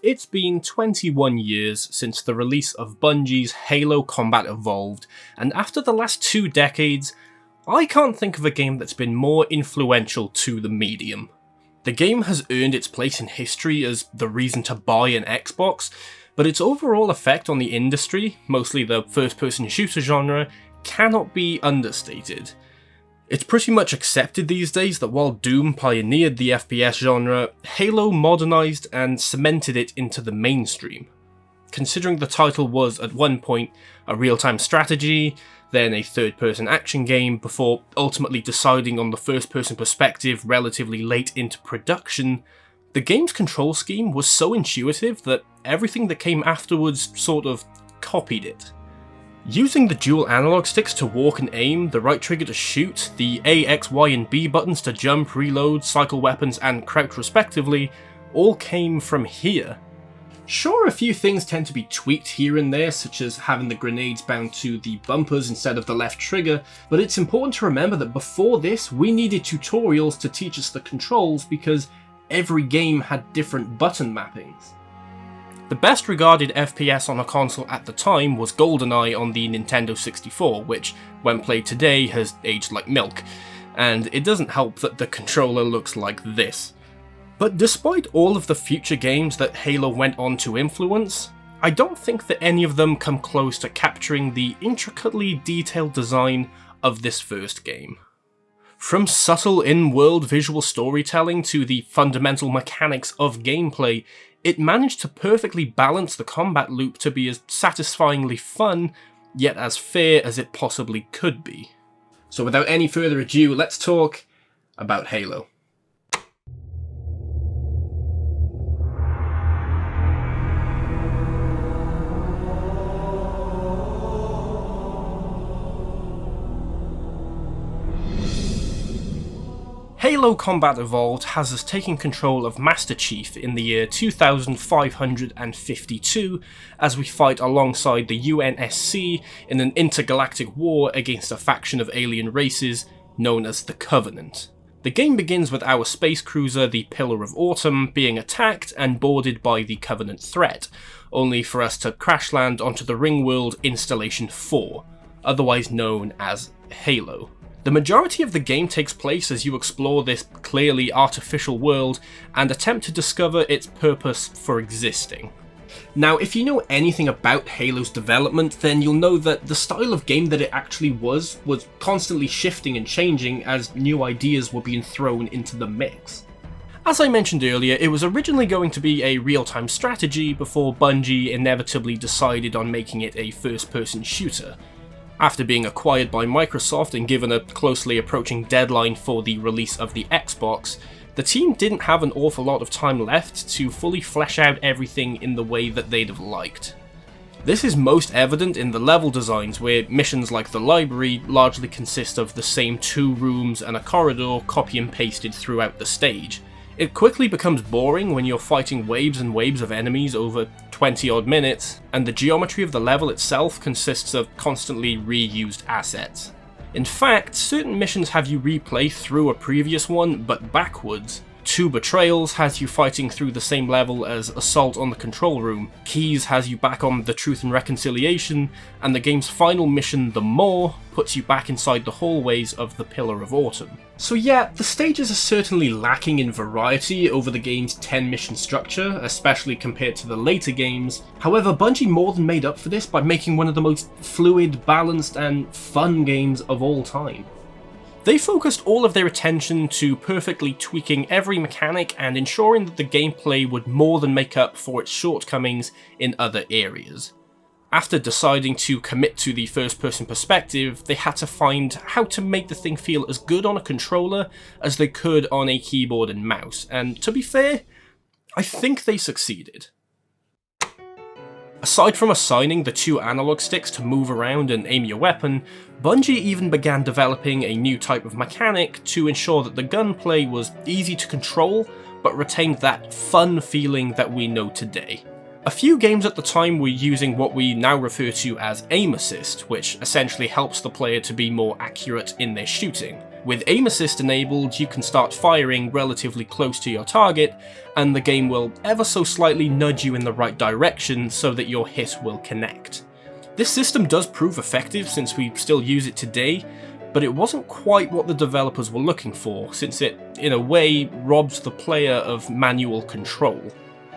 It's been 21 years since the release of Bungie's Halo Combat Evolved, and after the last 2 decades, I can't think of a game that's been more influential to the medium. The game has earned its place in history as the reason to buy an Xbox, but its overall effect on the industry, mostly the first-person shooter genre, cannot be understated. It's pretty much accepted these days that while Doom pioneered the FPS genre, Halo modernised and cemented it into the mainstream. Considering the title was at one point a real-time strategy, then a third-person action game, before ultimately deciding on the first-person perspective relatively late into production, the game's control scheme was so intuitive that everything that came afterwards sort of copied it. Using the dual analog sticks to walk and aim, the right trigger to shoot, the A, X, Y and B buttons to jump, reload, cycle weapons and crouch respectively, all came from here. Sure, a few things tend to be tweaked here and there, such as having the grenades bound to the bumpers instead of the left trigger, but it's important to remember that before this, we needed tutorials to teach us the controls because every game had different button mappings. The best regarded FPS on a console at the time was GoldenEye on the Nintendo 64, which, when played today, has aged like milk, and it doesn't help that the controller looks like this. But despite all of the future games that Halo went on to influence, I don't think that any of them come close to capturing the intricately detailed design of this first game. From subtle in-world visual storytelling to the fundamental mechanics of gameplay, it managed to perfectly balance the combat loop to be as satisfyingly fun, yet as fair as it possibly could be. So without any further ado, let's talk about Halo. Halo Combat Evolved has us taking control of Master Chief in the year 2552 as we fight alongside the UNSC in an intergalactic war against a faction of alien races known as the Covenant. The game begins with our space cruiser, the Pillar of Autumn, being attacked and boarded by the Covenant threat, only for us to crash land onto the Ringworld Installation 4, otherwise known as Halo. The majority of the game takes place as you explore this clearly artificial world and attempt to discover its purpose for existing. Now, if you know anything about Halo's development, then you'll know that the style of game that it actually was constantly shifting and changing as new ideas were being thrown into the mix. As I mentioned earlier, it was originally going to be a real-time strategy before Bungie inevitably decided on making it a first-person shooter. After being acquired by Microsoft and given a closely approaching deadline for the release of the Xbox, the team didn't have an awful lot of time left to fully flesh out everything in the way that they'd have liked. This is most evident in the level designs, where missions like the library largely consist of the same 2 rooms and a corridor copy and pasted throughout the stage. It quickly becomes boring when you're fighting waves and waves of enemies over 20 odd minutes, and the geometry of the level itself consists of constantly reused assets. In fact, certain missions have you replay through a previous one, but backwards. 2 Betrayals has you fighting through the same level as Assault on the Control Room, Keys has you back on the Truth and Reconciliation, and the game's final mission, The Maw, puts you back inside the hallways of the Pillar of Autumn. So yeah, the stages are certainly lacking in variety over the game's 10-mission structure, especially compared to the later games. However, Bungie more than made up for this by making one of the most fluid, balanced, and fun games of all time. They focused all of their attention to perfectly tweaking every mechanic and ensuring that the gameplay would more than make up for its shortcomings in other areas. After deciding to commit to the first-person perspective, they had to find how to make the thing feel as good on a controller as they could on a keyboard and mouse, and to be fair, I think they succeeded. Aside from assigning the 2 analog sticks to move around and aim your weapon, Bungie even began developing a new type of mechanic to ensure that the gunplay was easy to control, but retained that fun feeling that we know today. A few games at the time were using what we now refer to as aim assist, which essentially helps the player to be more accurate in their shooting. With aim assist enabled, you can start firing relatively close to your target, and the game will ever so slightly nudge you in the right direction so that your hit will connect. This system does prove effective since we still use it today, but it wasn't quite what the developers were looking for, since it, in a way, robs the player of manual control.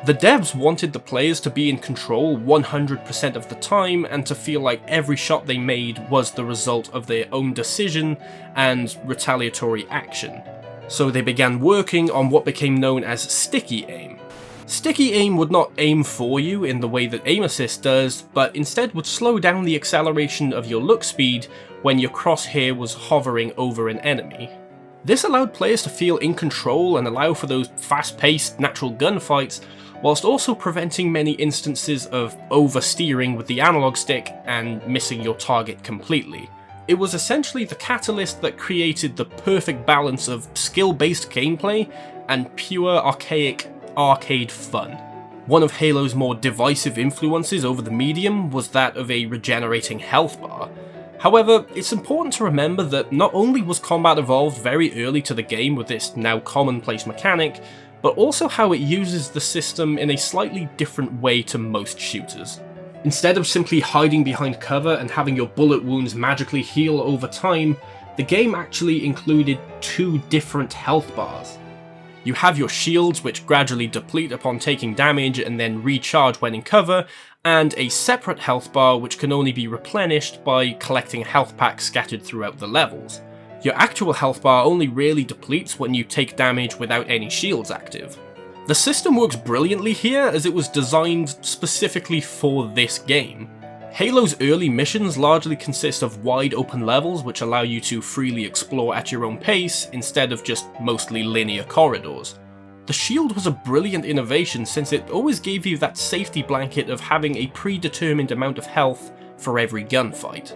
The devs wanted the players to be in control 100% of the time and to feel like every shot they made was the result of their own decision and retaliatory action. So they began working on what became known as sticky aim. Sticky aim would not aim for you in the way that aim assist does, but instead would slow down the acceleration of your look speed when your crosshair was hovering over an enemy. This allowed players to feel in control and allow for those fast-paced natural gunfights, whilst also preventing many instances of oversteering with the analog stick and missing your target completely. It was essentially the catalyst that created the perfect balance of skill-based gameplay and pure archaic arcade fun. One of Halo's more divisive influences over the medium was that of a regenerating health bar. However, it's important to remember that not only was combat evolved very early to the game with this now commonplace mechanic, but also how it uses the system in a slightly different way to most shooters. Instead of simply hiding behind cover and having your bullet wounds magically heal over time, the game actually included two different health bars. You have your shields, which gradually deplete upon taking damage and then recharge when in cover, and a separate health bar which can only be replenished by collecting health packs scattered throughout the levels. Your actual health bar only really depletes when you take damage without any shields active. The system works brilliantly here as it was designed specifically for this game. Halo's early missions largely consist of wide open levels which allow you to freely explore at your own pace instead of just mostly linear corridors. The shield was a brilliant innovation since it always gave you that safety blanket of having a predetermined amount of health for every gunfight.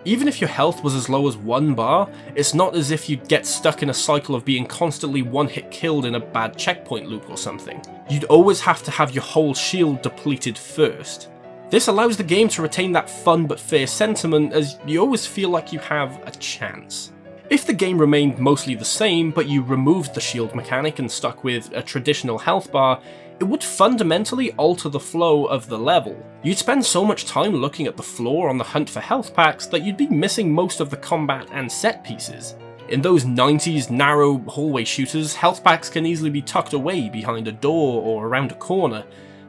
Even if your health was as low as 1 bar, it's not as if you'd get stuck in a cycle of being constantly one-hit killed in a bad checkpoint loop or something. You'd always have to have your whole shield depleted first. This allows the game to retain that fun but fair sentiment as you always feel like you have a chance. If the game remained mostly the same, but you removed the shield mechanic and stuck with a traditional health bar, it would fundamentally alter the flow of the level. You'd spend so much time looking at the floor on the hunt for health packs that you'd be missing most of the combat and set pieces. In those 90s narrow hallway shooters, health packs can easily be tucked away behind a door or around a corner,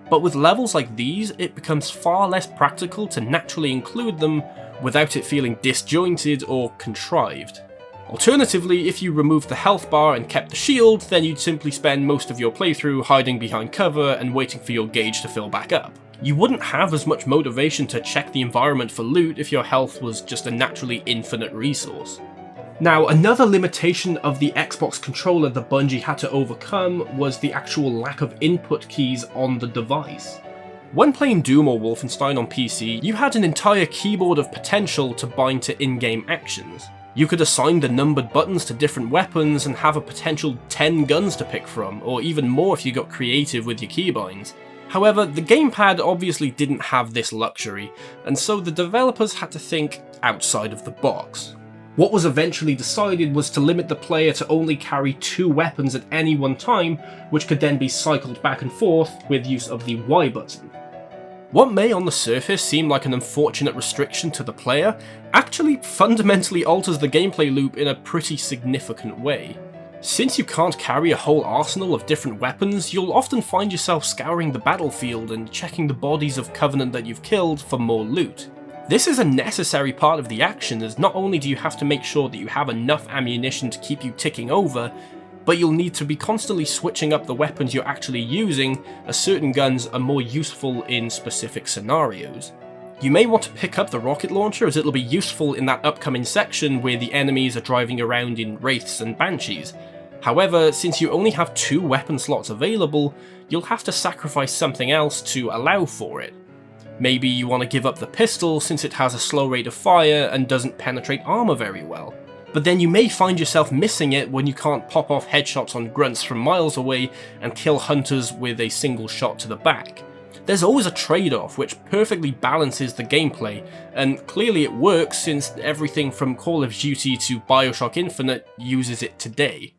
but with levels like these, it becomes far less practical to naturally include them without it feeling disjointed or contrived. Alternatively, if you removed the health bar and kept the shield, then you'd simply spend most of your playthrough hiding behind cover and waiting for your gauge to fill back up. You wouldn't have as much motivation to check the environment for loot if your health was just a naturally infinite resource. Now, another limitation of the Xbox controller that Bungie had to overcome was the actual lack of input keys on the device. When playing Doom or Wolfenstein on PC, you had an entire keyboard of potential to bind to in-game actions. You could assign the numbered buttons to different weapons and have a potential 10 guns to pick from, or even more if you got creative with your keybinds. However, the gamepad obviously didn't have this luxury, and so the developers had to think outside of the box. What was eventually decided was to limit the player to only carry 2 weapons at any one time, which could then be cycled back and forth with use of the Y button. What may on the surface seem like an unfortunate restriction to the player, actually fundamentally alters the gameplay loop in a pretty significant way. Since you can't carry a whole arsenal of different weapons, you'll often find yourself scouring the battlefield and checking the bodies of Covenant that you've killed for more loot. This is a necessary part of the action, as not only do you have to make sure that you have enough ammunition to keep you ticking over, but you'll need to be constantly switching up the weapons you're actually using, as certain guns are more useful in specific scenarios. You may want to pick up the rocket launcher, as it'll be useful in that upcoming section where the enemies are driving around in Wraiths and Banshees. However, since you only have 2 weapon slots available, you'll have to sacrifice something else to allow for it. Maybe you want to give up the pistol since it has a slow rate of fire and doesn't penetrate armor very well. But then you may find yourself missing it when you can't pop off headshots on grunts from miles away and kill hunters with a single shot to the back. there's always a trade-off which perfectly balances the gameplay, and clearly it works since everything from Call of Duty to Bioshock Infinite uses it today.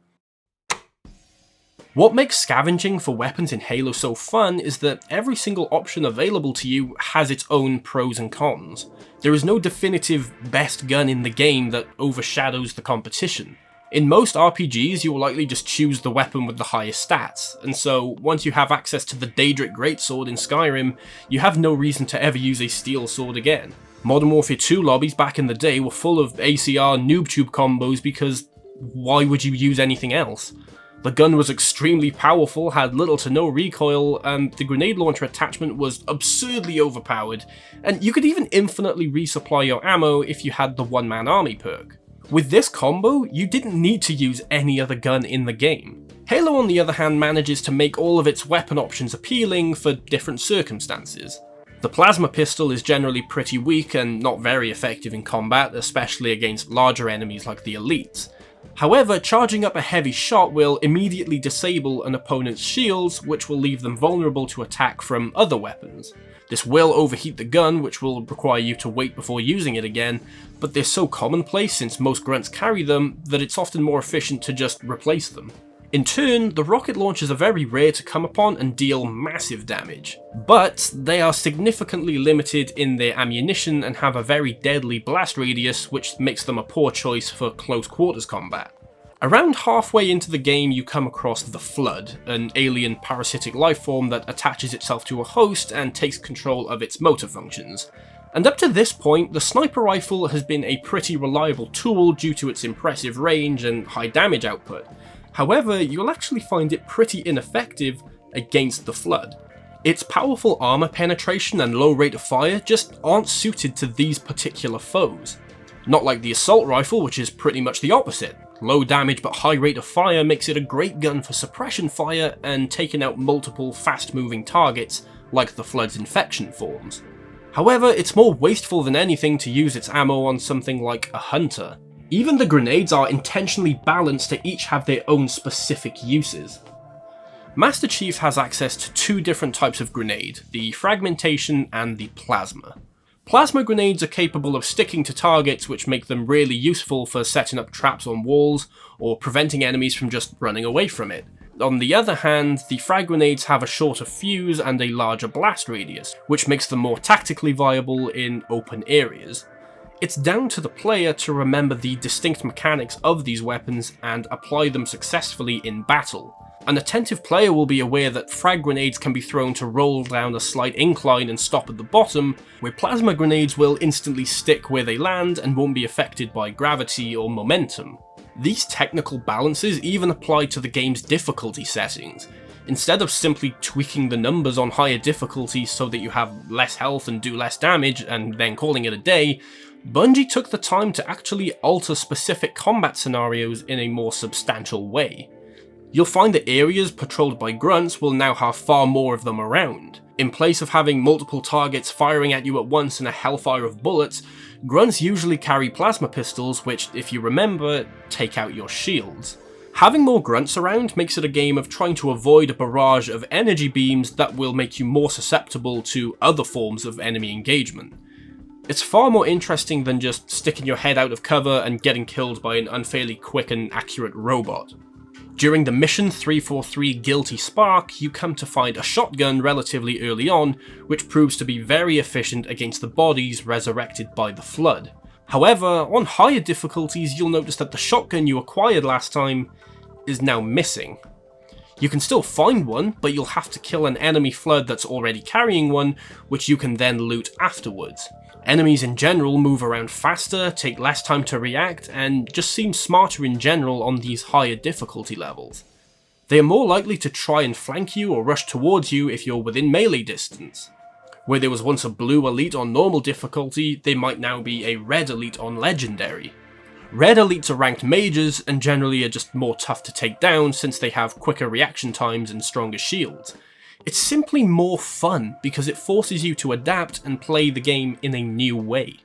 What makes scavenging for weapons in Halo so fun is that every single option available to you has its own pros and cons. There is no definitive best gun in the game that overshadows the competition. In most RPGs, you will likely just choose the weapon with the highest stats, and so once you have access to the Daedric Greatsword in Skyrim, you have no reason to ever use a steel sword again. Modern Warfare 2 lobbies back in the day were full of ACR noob-tube combos because why would you use anything else? The gun was extremely powerful, had little to no recoil, and the grenade launcher attachment was absurdly overpowered, and you could even infinitely resupply your ammo if you had the one-man army perk. With this combo, you didn't need to use any other gun in the game. Halo on the other hand manages to make all of its weapon options appealing for different circumstances. The plasma pistol is generally pretty weak and not very effective in combat, especially against larger enemies like the elites. However, charging up a heavy shot will immediately disable an opponent's shields, which will leave them vulnerable to attack from other weapons. This will overheat the gun, which will require you to wait before using it again, but they're so commonplace since most grunts carry them that it's often more efficient to just replace them. In turn, the rocket launchers are very rare to come upon and deal massive damage, but they are significantly limited in their ammunition and have a very deadly blast radius, which makes them a poor choice for close quarters combat. Around halfway into the game you come across the Flood, an alien parasitic lifeform that attaches itself to a host and takes control of its motor functions. And up to this point, the sniper rifle has been a pretty reliable tool due to its impressive range and high damage output. However, you'll actually find it pretty ineffective against the Flood. Its powerful armor penetration and low rate of fire just aren't suited to these particular foes. Not like the assault rifle, which is pretty much the opposite. Low damage but high rate of fire makes it a great gun for suppression fire and taking out multiple fast-moving targets like the Flood's infection forms. However, it's more wasteful than anything to use its ammo on something like a Hunter. Even the grenades are intentionally balanced to each have their own specific uses. Master Chief has access to two different types of grenade, the fragmentation and the plasma. Plasma grenades are capable of sticking to targets, which make them really useful for setting up traps on walls or preventing enemies from just running away from it. On the other hand, the frag grenades have a shorter fuse and a larger blast radius, which makes them more tactically viable in open areas. It's down to the player to remember the distinct mechanics of these weapons and apply them successfully in battle. An attentive player will be aware that frag grenades can be thrown to roll down a slight incline and stop at the bottom, where plasma grenades will instantly stick where they land and won't be affected by gravity or momentum. These technical balances even apply to the game's difficulty settings. Instead of simply tweaking the numbers on higher difficulty so that you have less health and do less damage and then calling it a day, Bungie took the time to actually alter specific combat scenarios in a more substantial way. You'll find that areas patrolled by grunts will now have far more of them around. In place of having multiple targets firing at you at once and a hellfire of bullets, grunts usually carry plasma pistols which, if you remember, take out your shields. Having more grunts around makes it a game of trying to avoid a barrage of energy beams that will make you more susceptible to other forms of enemy engagement. It's far more interesting than just sticking your head out of cover and getting killed by an unfairly quick and accurate robot. During the mission 343 Guilty Spark, you come to find a shotgun relatively early on, which proves to be very efficient against the bodies resurrected by the Flood. However, on higher difficulties you'll notice that the shotgun you acquired last time is now missing. You can still find one, but you'll have to kill an enemy Flood that's already carrying one, which you can then loot afterwards. Enemies in general move around faster, take less time to react, and just seem smarter in general on these higher difficulty levels. They are more likely to try and flank you or rush towards you if you're within melee distance. Where there was once a blue elite on normal difficulty, they might now be a red elite on legendary. Red elites are ranked mages and generally are just more tough to take down since they have quicker reaction times and stronger shields. It's simply more fun because it forces you to adapt and play the game in a new way.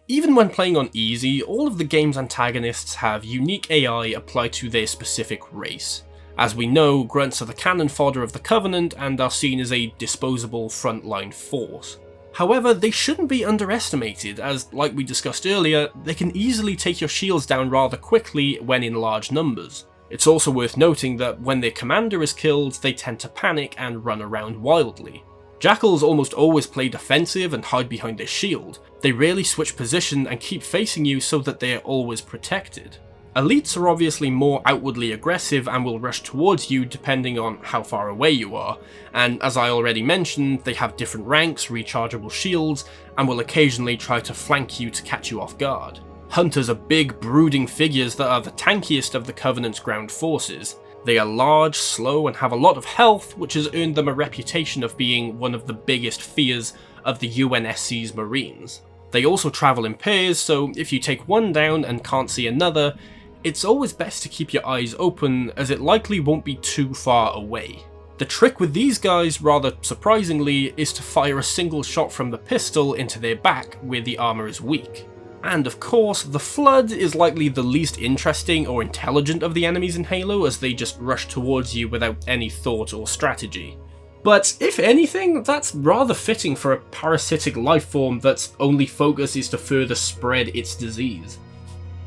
Even when playing on easy, all of the game's antagonists have unique AI applied to their specific race. As we know, grunts are the cannon fodder of the Covenant and are seen as a disposable frontline force. However, they shouldn't be underestimated, as, like we discussed earlier, they can easily take your shields down rather quickly when in large numbers. It's also worth noting that when their commander is killed, they tend to panic and run around wildly. Jackals almost always play defensive and hide behind their shield. They rarely switch position and keep facing you so that they are always protected. Elites are obviously more outwardly aggressive and will rush towards you depending on how far away you are, and as I already mentioned, they have different ranks, rechargeable shields, and will occasionally try to flank you to catch you off guard. Hunters are big, brooding figures that are the tankiest of the Covenant's ground forces. They are large, slow, and have a lot of health, which has earned them a reputation of being one of the biggest fears of the UNSC's Marines. They also travel in pairs, so if you take one down and can't see another, it's always best to keep your eyes open, as it likely won't be too far away. The trick with these guys, rather surprisingly, is to fire a single shot from the pistol into their back where the armour is weak. And of course, the Flood is likely the least interesting or intelligent of the enemies in Halo, as they just rush towards you without any thought or strategy. But if anything, that's rather fitting for a parasitic lifeform that's only focus is to further spread its disease.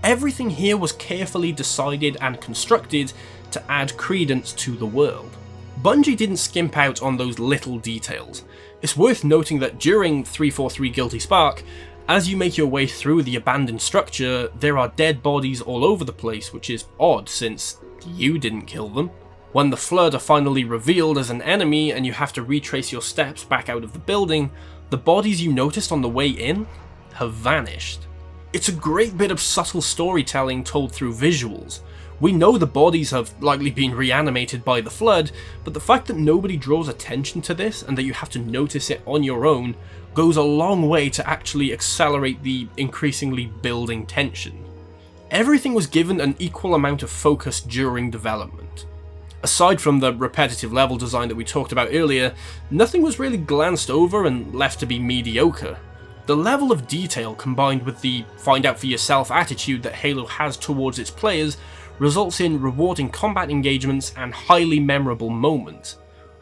Everything here was carefully decided and constructed to add credence to the world. Bungie didn't skimp out on those little details. It's worth noting that during 343 Guilty Spark, as you make your way through the abandoned structure, there are dead bodies all over the place, which is odd since you didn't kill them. When the Flood are finally revealed as an enemy and you have to retrace your steps back out of the building, the bodies you noticed on the way in have vanished. It's a great bit of subtle storytelling told through visuals. We know the bodies have likely been reanimated by the Flood, but the fact that nobody draws attention to this and that you have to notice it on your own goes a long way to actually accelerate the increasingly building tension. Everything was given an equal amount of focus during development. Aside from the repetitive level design that we talked about earlier, nothing was really glanced over and left to be mediocre. The level of detail combined with the find out for yourself attitude that Halo has towards its players results in rewarding combat engagements and highly memorable moments.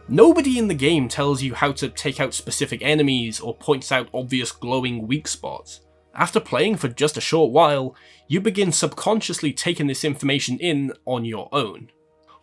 Nobody in the game tells you how to take out specific enemies or points out obvious glowing weak spots. After playing for just a short while, you begin subconsciously taking this information in on your own.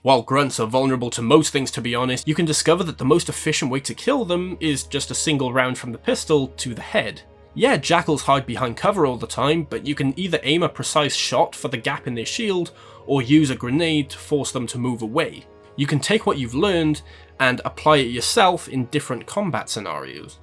While grunts are vulnerable to most things, to be honest, you can discover that the most efficient way to kill them is just a single round from the pistol to the head. Yeah, jackals hide behind cover all the time, but you can either aim a precise shot for the gap in their shield, or use a grenade to force them to move away. You can take what you've learned and apply it yourself in different combat scenarios.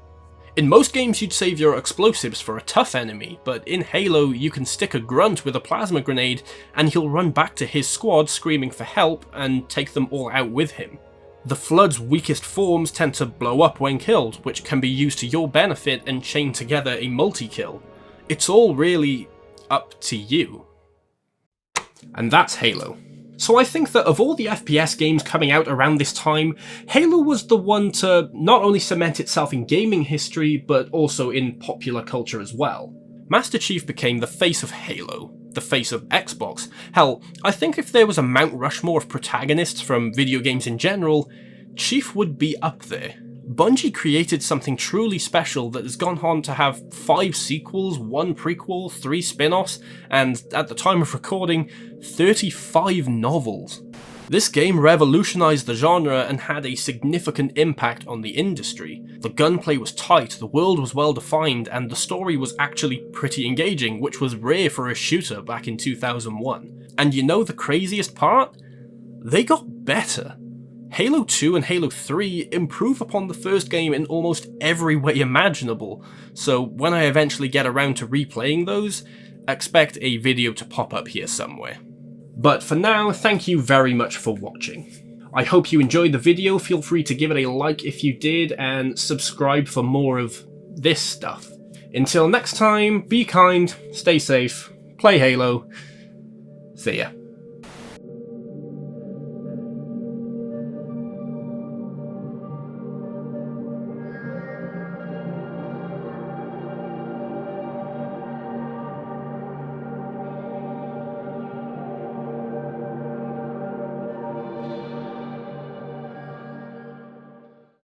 In most games you'd save your explosives for a tough enemy, but in Halo you can stick a grunt with a plasma grenade and he'll run back to his squad screaming for help and take them all out with him. The Flood's weakest forms tend to blow up when killed, which can be used to your benefit and chain together a multi-kill. It's all really up to you. And that's Halo. So I think that of all the FPS games coming out around this time, Halo was the one to not only cement itself in gaming history, but also in popular culture as well. Master Chief became the face of Halo, the face of Xbox. Hell, I think if there was a Mount Rushmore of protagonists from video games in general, Chief would be up there. Bungie created something truly special that has gone on to have 5 sequels, 1 prequel, 3 spin-offs, and at the time of recording, 35 novels. This game revolutionized the genre and had a significant impact on the industry. The gunplay was tight, the world was well defined, and the story was actually pretty engaging, which was rare for a shooter back in 2001. And you know the craziest part? They got better. Halo 2 and Halo 3 improve upon the first game in almost every way imaginable, so when I eventually get around to replaying those, expect a video to pop up here somewhere. But for now, thank you very much for watching. I hope you enjoyed the video, feel free to give it a like if you did, and subscribe for more of this stuff. Until next time, be kind, stay safe, play Halo, see ya.